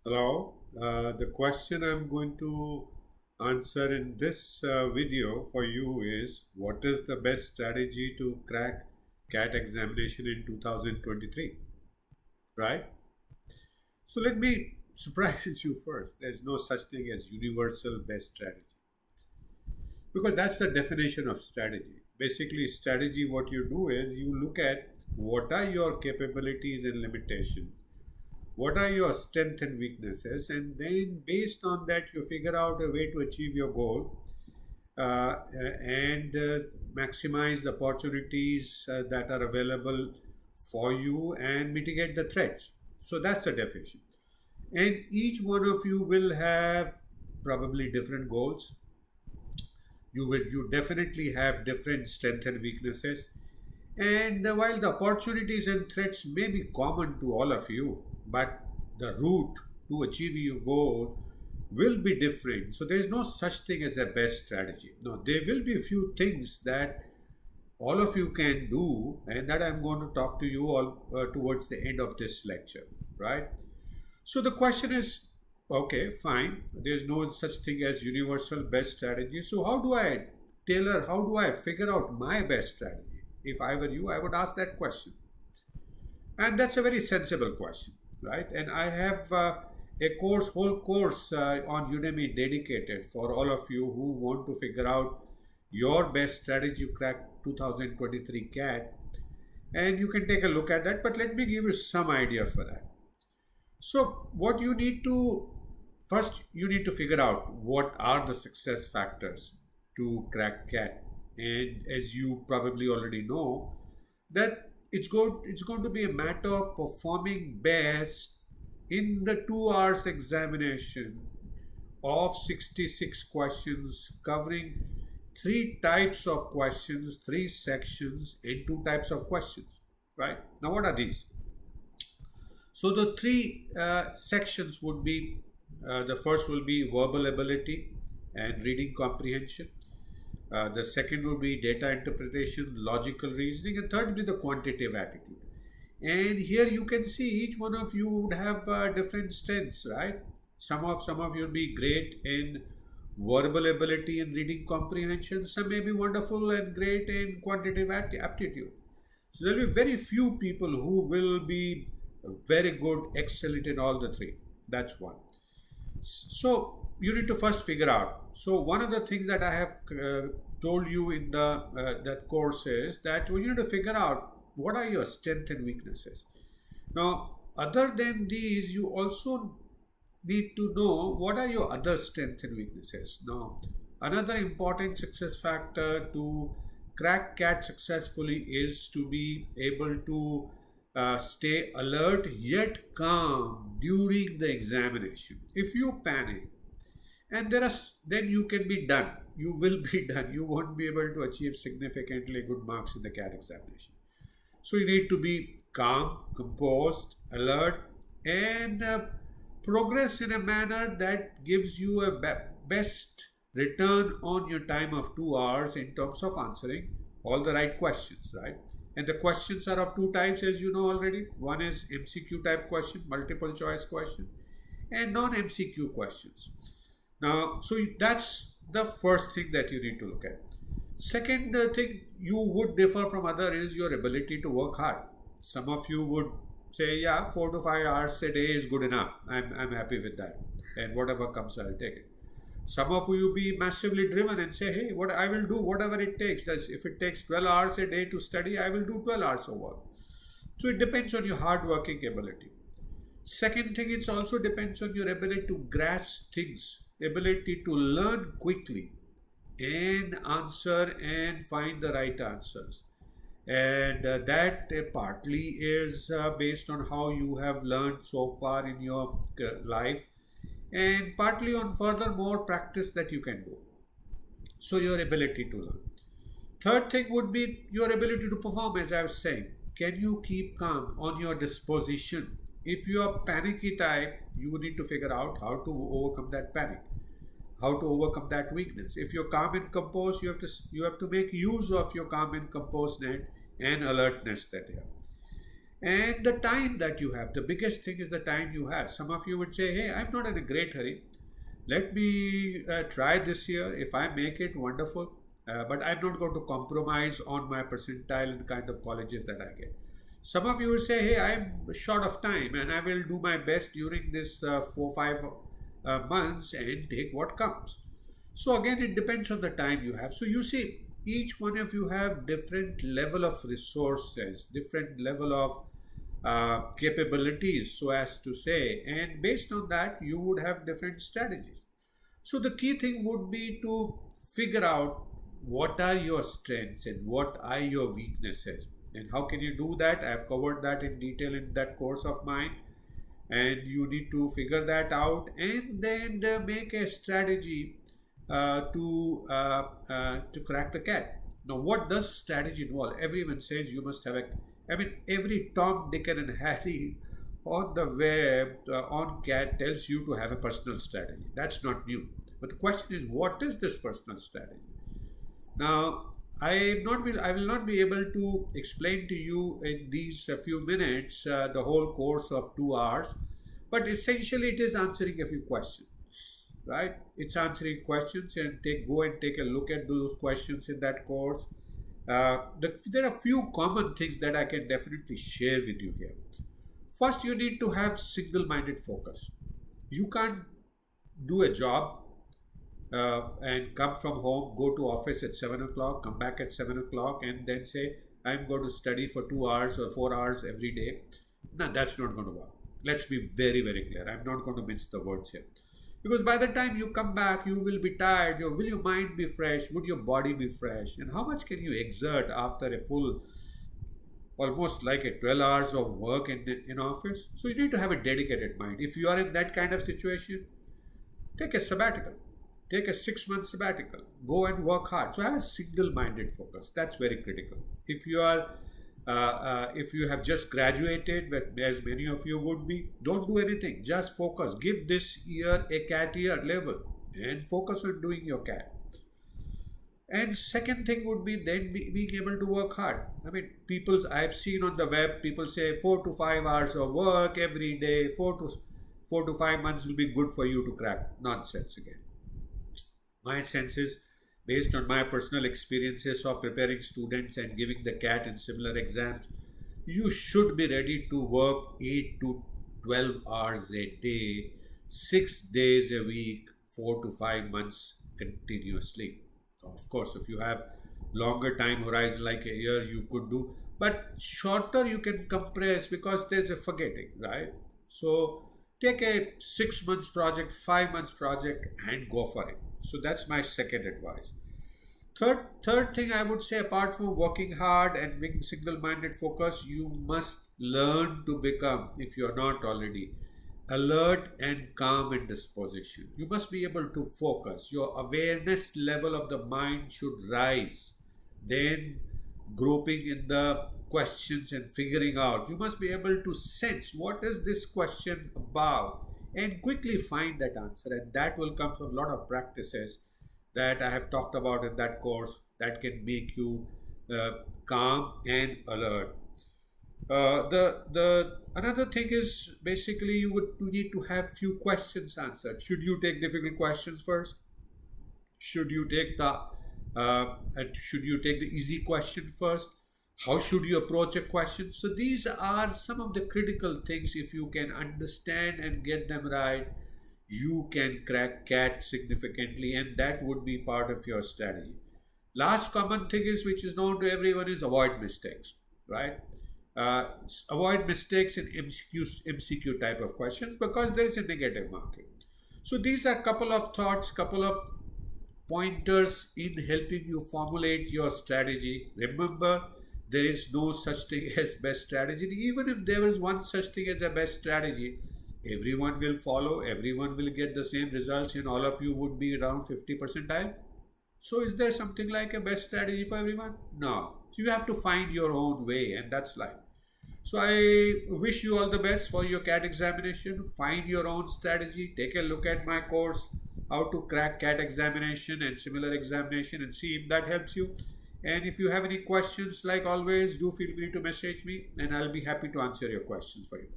Hello. The question I'm going to answer in this video for you is what is the best strategy to crack CAT examination in 2023? Right? So let me surprise you first. There's no such thing as universal best strategy because that's the definition of strategy. Basically, strategy, what you do is you look at what are your capabilities and limitations, what are your strengths and weaknesses, and then based on that you figure out a way to achieve your goal, and maximize the opportunities that are available for you and mitigate the threats. So that's the definition, and each one of you will have probably different goals. You definitely have different strengths and weaknesses, and while the opportunities and threats may be common to all of you, but the route to achieving your goal will be different. So there is no such thing as a best strategy. No, there will be a few things that all of you can do, and that I'm going to talk to you all towards the end of this lecture, right? So the question is, okay, fine. There's no such thing as universal best strategy. So how do I tailor? How do I figure out my best strategy? If I were you, I would ask that question. And that's a very sensible question, right? And I have whole course on Udemy dedicated for all of you who want to figure out your best strategy to crack 2023 CAT. And you can take a look at that, but let me give you some idea for that. So, what you need to first, you need to figure out what are the success factors to crack CAT. And as you probably already know, that it's going to be a matter of performing best in the 2 hours examination of 66 questions covering three types of questions, three sections, and two types of questions. Right now, what are these? So the three sections would be, the first will be verbal ability and reading comprehension. The second would be data interpretation, logical reasoning, and third would be the quantitative attitude. And here you can see each one of you would have different strengths, right? Some of you will be great in verbal ability and reading comprehension. Some may be wonderful and great in quantitative aptitude. So there will be very few people who will be very good, excellent in all the three. That's one. So you need to first figure out. So one of the things that I have told you in the that course is that you need to figure out what are your strengths and weaknesses. Now, other than these, you also need to know what are your other strengths and weaknesses. Now, another important success factor to crack CAT successfully is to be able to stay alert yet calm during the examination. If you panic, and then you can be done. You will be done. You won't be able to achieve significantly good marks in the CAT examination. So you need to be calm, composed, alert, and progress in a manner that gives you a best return on your time of 2 hours in terms of answering all the right questions, right? And the questions are of two types, as you know already. One is MCQ type question, multiple choice question, and non MCQ questions. Now, so that's the first thing that you need to look at. Second thing you would differ from other is your ability to work hard. Some of you would say, yeah, 4 to 5 hours a day is good enough. I'm happy with that. And whatever comes, I'll take it. Some of you be massively driven and say, hey, what I will do whatever it takes. That's, if it takes 12 hours a day to study, I will do 12 hours of work. So it depends on your hard working ability. Second thing, it also depends on your ability to grasp things, ability to learn quickly and answer and find the right answers. And that partly is based on how you have learned so far in your life, and partly on further more practice that you can do. So, your ability to learn. Third thing would be your ability to perform, as I was saying. Can you keep calm on your disposition? If you are panicky type, you need to figure out how to overcome that panic, how to overcome that weakness. If you're calm and composed, you have to make use of your calm and composedness and alertness that you have. and the time that you have. The biggest thing is the time you have. Some of you would say, hey, I'm not in a great hurry. Let me try this year. If I make it, wonderful. But I'm not going to compromise on my percentile and kind of colleges that I get. Some of you will say, hey, I'm short of time and I will do my best during this 4 5 months and take what comes. So again, it depends on the time you have. So you see, each one of you have different level of resources, different level of capabilities, so as to say, and based on that, you would have different strategies. So the key thing would be to figure out what are your strengths and what are your weaknesses, and how can you do that. I've covered that in detail in that course of mine, and you need to figure that out and then make a strategy to crack the cat. Now, what does strategy involve? Everyone says you must have a. I mean, every Tom, Dick, and Harry on the web on CAT tells you to have a personal strategy. That's not new. But the question is, what is this personal strategy? Now, I will not be able to explain to you in these few minutes the whole course of 2 hours, but essentially it is answering a few questions, right? It's answering questions, and go and take a look at those questions in that course. There are few common things that I can definitely share with you here. First, you need to have single-minded focus. You can't do a job and come from home, go to office at 7 o'clock, come back at 7 o'clock, and then say, I'm going to study for 2 hours or 4 hours every day. No, that's not going to work. Let's be very, very clear. I'm not going to mince the words here. Because by the time you come back, you will be tired. Will your mind be fresh? Would your body be fresh? And how much can you exert after a full, almost like a 12 hours of work in office? So you need to have a dedicated mind. If you are in that kind of situation, take a sabbatical. Take a 6 month sabbatical. Go and work hard. So have a single-minded focus. That's very critical. If you have just graduated, as many of you would be, don't do anything. Just focus. Give this year a CAT year label and focus on doing your CAT. And second thing would be then being able to work hard. I mean, I've seen on the web, people say 4 to 5 hours of work every day, 4 to 5 months will be good for you to crack. Nonsense again. My sense is, based on my personal experiences of preparing students and giving the CAT and similar exams, you should be ready to work 8 to 12 hours a day, 6 days a week, 4 to 5 months continuously. Of course, if you have longer time horizon like a year, you could do, but shorter you can compress because there's a forgetting, right? So take a 6 months project, 5 months project, and go for it. So that's my second advice. Third thing I would say, apart from working hard and being single-minded focus, you must learn to become, if you're not already, alert and calm in disposition. You must be able to focus. Your awareness level of the mind should rise. Then groping in the questions and figuring out. You must be able to sense what is this question about and quickly find that answer. And that will come from a lot of practices that I have talked about in that course that can make you calm and alert. The another thing is basically you need to have few questions answered. Should you take difficult questions first? Should you take the easy question first? How should you approach a question? So these are some of the critical things. If you can understand and get them right, you can crack CAT significantly, and that would be part of your strategy. Last common thing is, which is known to everyone, is avoid mistakes, right? Avoid mistakes in MCQ type of questions because there is a negative marking. So these are couple of thoughts, couple of pointers in helping you formulate your strategy. Remember, there is no such thing as best strategy. Even if there is one such thing as a best strategy, everyone will follow, everyone will get the same results, and all of you would be around 50 percentile. So is there something like a best strategy for everyone? No. So you have to find your own way, and that's life. So I wish you all the best for your CAT examination. Find your own strategy. Take a look at my course, how to crack CAT examination and similar examination, and see if that helps you. And if you have any questions, like always, do feel free to message me and I'll be happy to answer your questions for you.